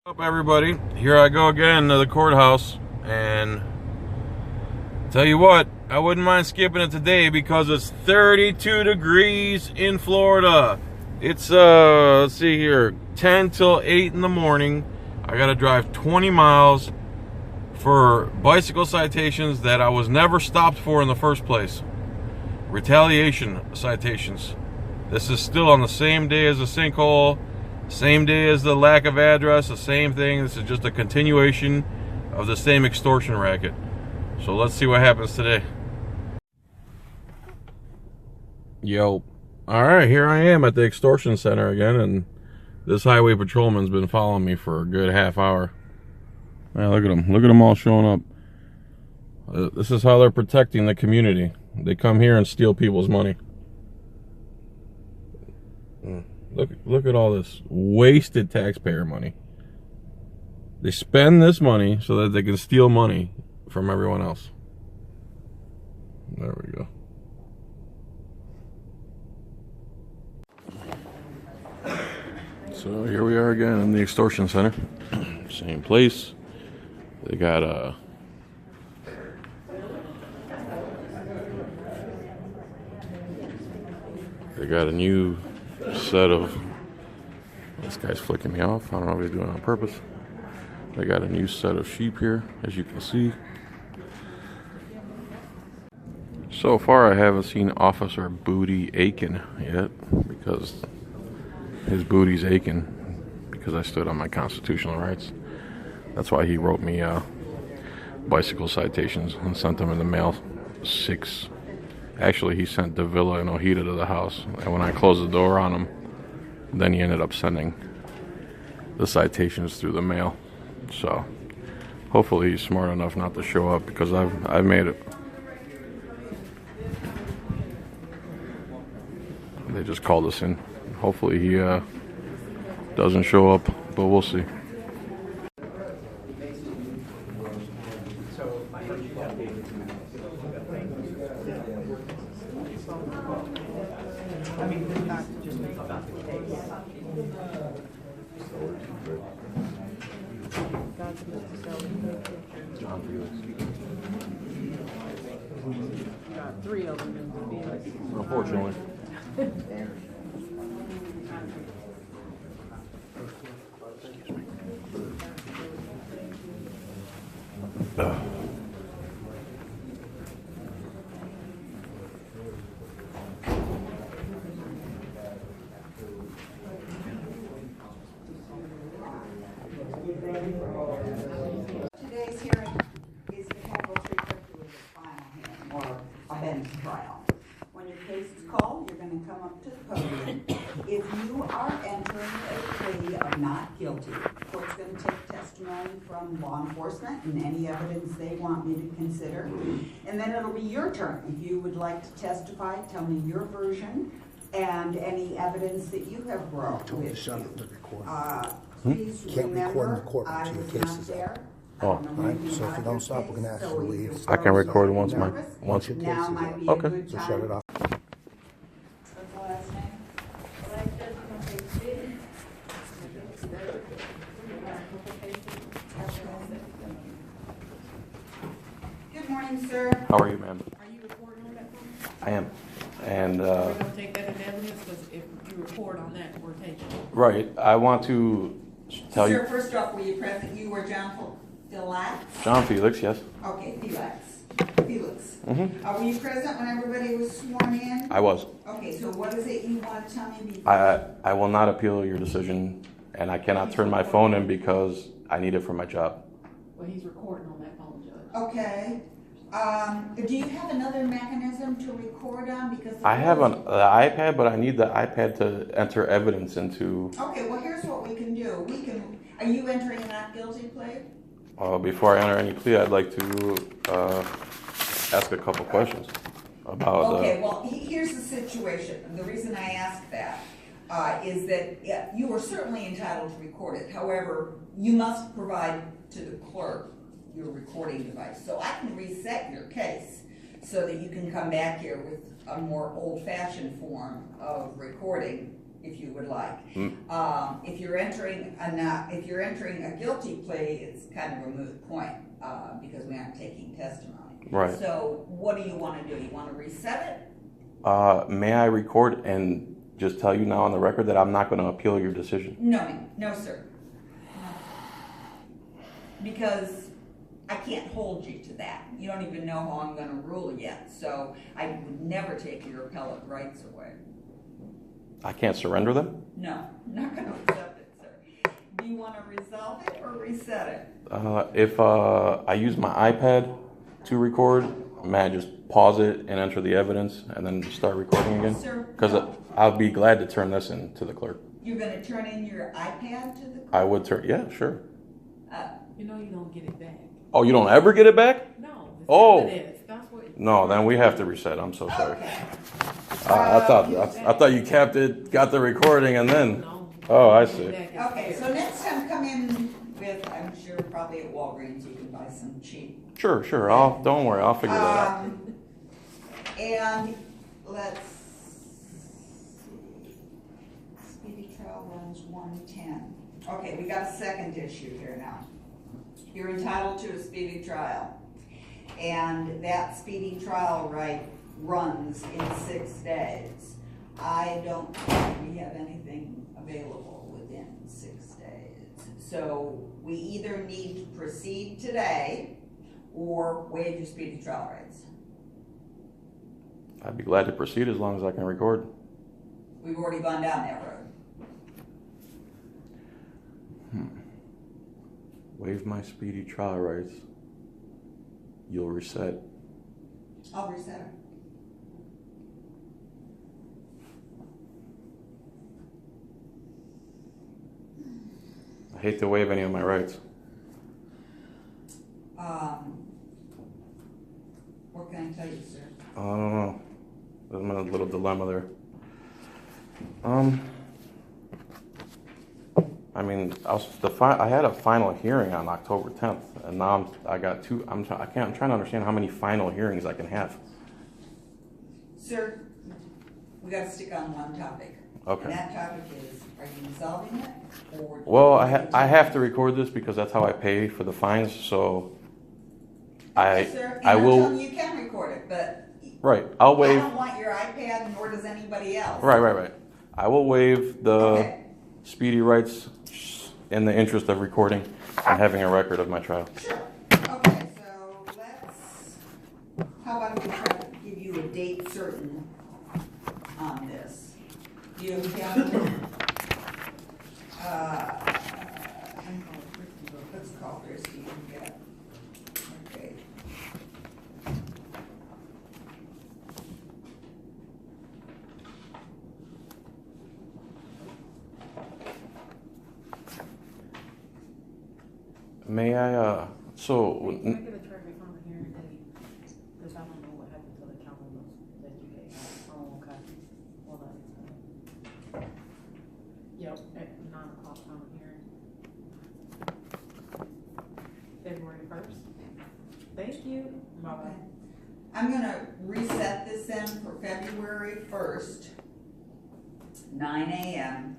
What's up, everybody? Here I go again to the courthouse, and tell you what, I wouldn't mind skipping it today because it's 32 degrees in Florida. It's let's see here, 10 till 8 in the morning. I gotta drive 20 miles for bicycle citations that I was never stopped for in the first place. Retaliation citations. This is still on the same day as the sinkhole, same day as the lack of address, the same thing. This is just a continuation of the same extortion racket. So let's see what happens today. Yo. Alright, here I am at the extortion center again, and this highway patrolman's been following me for a good half hour. Man, look at them. Look at them all showing up. This is how they're protecting the community. They come here and steal people's money. Look at all this wasted taxpayer money. They spend this money so that they can steal money from everyone else. There we go. So here we are again in the extortion center. Same place. They got a new set of, this guy's flicking me off. I don't know if he's doing it on purpose. They got a new set of sheep here, as you can see. So far, I haven't seen Officer Booty Aiken yet, because his booty's aching because I stood on my constitutional rights. That's why he wrote me bicycle citations and sent them in the mail. 6. Actually, he sent Davila and Ojeda to the house, and when I closed the door on him, then he ended up sending the citations through the mail. So hopefully he's smart enough not to show up, because I've made it. They just called us in. Hopefully he doesn't show up, but we'll see. John Filax. Got 3 of them in Felix. Unfortunately. Today's hearing is the capital referred to as a final hearing or a bench trial. When your case is called, you're going to come up to the podium. If you are entering a plea of not guilty, the court's going to take testimony from law enforcement and any evidence they want me to consider. And then it'll be your turn. If you would like to testify, tell me your version and any evidence that you have brought with you. Please Can't record in the remember, court I until was your case not is there. up. Oh. Alright, so if you don't stop, we're gonna ask you to leave. I can record once Once your case Now is might up. be a Okay. good So time. shut it off. What's the last name? Good morning, sir. How are you, ma'am? Are you recording on that phone? I am. And We're gonna take that as evidence, because if you record on that, we're taking it. right, I want to tell Sir, you, first off, were you present? You were John Filax? John Filax, yes. Okay, Filax. Felix. Mm-hmm. Were you present when everybody was sworn in? I was. Okay, so what is it you want to tell me before? I will not appeal your decision, and I cannot turn my phone in because I need it for my job. Well, he's recording on that phone, Judge. Okay. Do you have another mechanism to record on? Because I have an iPad, but I need the iPad to enter evidence into. Okay, well, here's what we can do. Are you entering a not guilty plea? Before I enter any plea, I'd like to ask a couple questions about. Okay, well, here's the situation. The reason I ask that is that you are certainly entitled to record it. However, you must provide to the clerk your recording device. So I can reset your case so that you can come back here with a more old-fashioned form of recording if you would like. If you're entering a guilty plea, it's kind of a moot point, because we aren't taking testimony. Right. So what do you want to do? You want to reset it? May I record and just tell you now on the record that I'm not going to appeal your decision? No, sir. Because I can't hold you to that. You don't even know how I'm going to rule yet. So I would never take your appellate rights away. I can't surrender them? No, I'm not going to accept it, sir. Do you want to resolve it or reset it? If I use my iPad to record, may I just pause it and enter the evidence and then just start recording again? Sir, Because no. I'll be glad to turn this in to the clerk. You're going to turn in your iPad to the clerk? I would turn, yeah, sure. You know you don't get it back. Oh, you don't ever get it back? No. It's Oh. evidence. That's what. No, then we have to reset. I'm so sorry. Okay. I thought you got the recording and then. No. Oh, I see. Okay, so next time come in with, I'm sure probably at Walgreens you can buy some cheap. Sure. Don't worry. I'll figure that out. And let's see. Speedy trial runs 110. Okay, we got a second issue here now. You're entitled to a speedy trial. And that speedy trial right runs in 6 days. I don't think we have anything available within 6 days. So we either need to proceed today or waive your speedy trial rights. I'd be glad to proceed as long as I can record. We've already gone down that road. Waive my speedy trial rights. You'll reset. I'll reset it. I hate to waive any of my rights. What can I tell you, sir? I don't know. I'm in a little dilemma there. I mean, I had a final hearing on October 10th, and now I got two. I'm trying to understand how many final hearings I can have. Sir, we got to stick on one topic. Okay. And that topic is, are you resolving it? Or Well, I have to record this because that's how I pay for the fines. So Okay, sir, and I I'm will. telling you, you can record it, but Right. I'll I waive. don't want your iPad, nor does anybody else. Right. I will waive the Okay. speedy rights in the interest of recording and having a record of my trial. Sure. Okay, so how about if we try to give you a date certain on this? Do you have a calendar? Let's call Christie and get, okay. May I, so, Can I get a traffic on the hearing date? Because I don't know what happened to the calendar that you gave. Oh, okay. Hold on. Yep, at 9 o'clock on the hearing. February 1st. Thank you. Bye-bye. I'm gonna reset this in for February 1st, 9 a.m.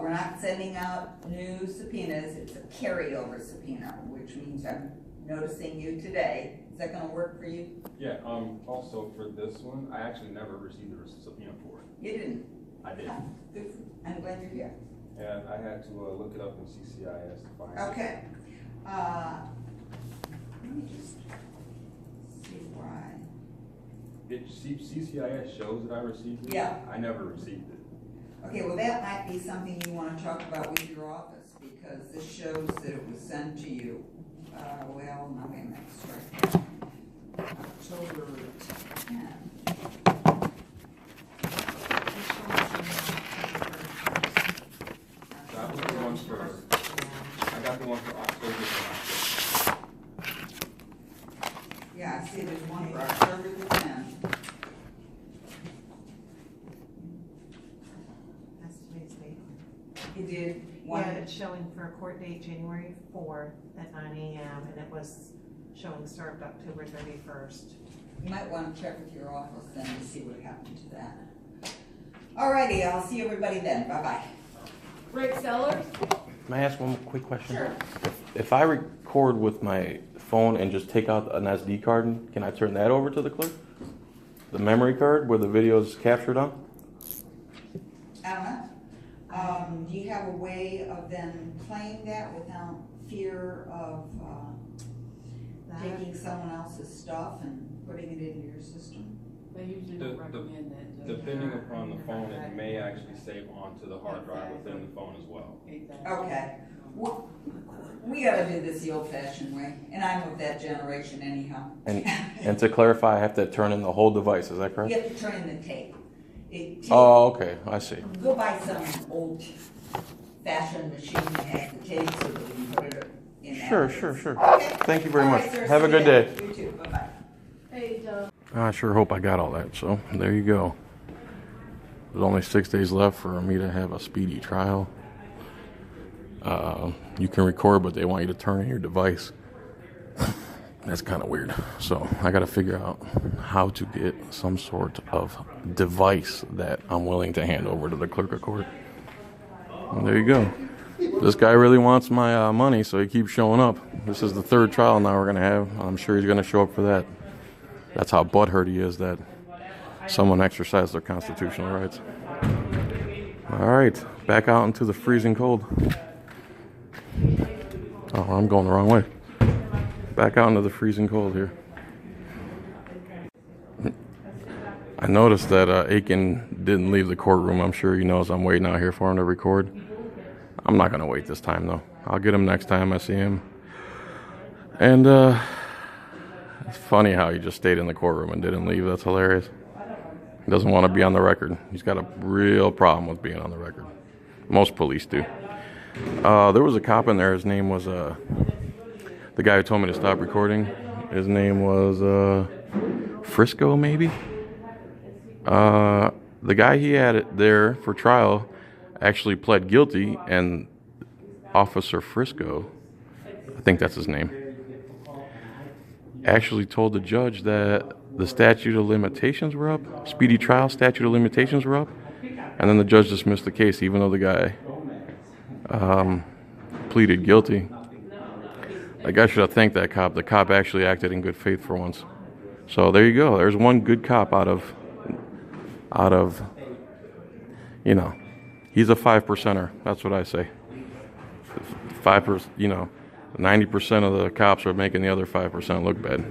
We're not sending out new subpoenas, it's a carryover subpoena, which means I'm noticing you today. Is that gonna work for you? Yeah, also for this one, I actually never received a subpoena for it. You didn't? I did. Good. I'm glad you're here. And I had to look it up in CCIS to find it. Okay. Let me just see why. CCIS shows that I received it. Yeah. I never received it. Okay, well, that might be something you want to talk about with your office, because this shows that it was sent to you. Well, no, wait a minute, sorry. October 10th. That was the one for, I got the one for October. Yeah, I see there's one for October the 10th. That's today's date. You did one. Yeah, it's showing for a court date January 4th at 9 a.m. and it was showing served October 31st. You might want to check with your office then to see what happened to that. Alrighty, I'll see everybody then. Bye-bye. Rick Sellers? May I ask one quick question? Sure. If I record with my phone and just take out an SD card, can I turn that over to the clerk? The memory card where the video is captured on? I don't know. Do you have a way of then playing that without fear of taking someone else's stuff and putting it into your system? They usually don't recommend that. Depending upon the phone, it may actually save onto the hard drive within the phone as well. Exactly. Okay. We gotta do this the old-fashioned way, and I'm of that generation anyhow. And to clarify, I have to turn in the whole device, is that correct? You have to turn in the tape. Oh, okay, I see. Go buy some old-fashioned machine that has the tape so that you can put it in that. Sure. Okay. Thank you very All much. right, sir, Have a see good ya. day. You too, bye-bye. Hey, John. I sure hope I got all that, so there you go. There's only 6 days left for me to have a speedy trial. You can record, but they want you to turn in your device. That's kind of weird. So I got to figure out how to get some sort of device that I'm willing to hand over to the clerk of court. And there you go. This guy really wants my money, so he keeps showing up. This is the third trial now we're going to have. I'm sure he's going to show up for that. That's how butthurt he is that someone exercised their constitutional rights. All right, back out into the freezing cold. Oh, I'm going the wrong way. Back out into the freezing cold here. I noticed that Aiken didn't leave the courtroom. I'm sure he knows I'm waiting out here for him to record. I'm not going to wait this time, though. I'll get him next time I see him. And it's funny how he just stayed in the courtroom and didn't leave. That's hilarious. He doesn't want to be on the record. He's got a real problem with being on the record. Most police do. There was a cop in there. His name was the guy who told me to stop recording. His name was Frisco, maybe. The guy he had it there for trial actually pled guilty, and Officer Frisco, I think that's his name, actually told the judge that the statute of limitations were up, speedy trial statute of limitations were up, and then the judge dismissed the case even though the guy pleaded guilty. That guy should have thanked that cop. The cop actually acted in good faith for once. So there you go. There's one good cop out of you know, he's a 5%er. That's what I say. 5%, 90% of the cops are making the other 5% look bad.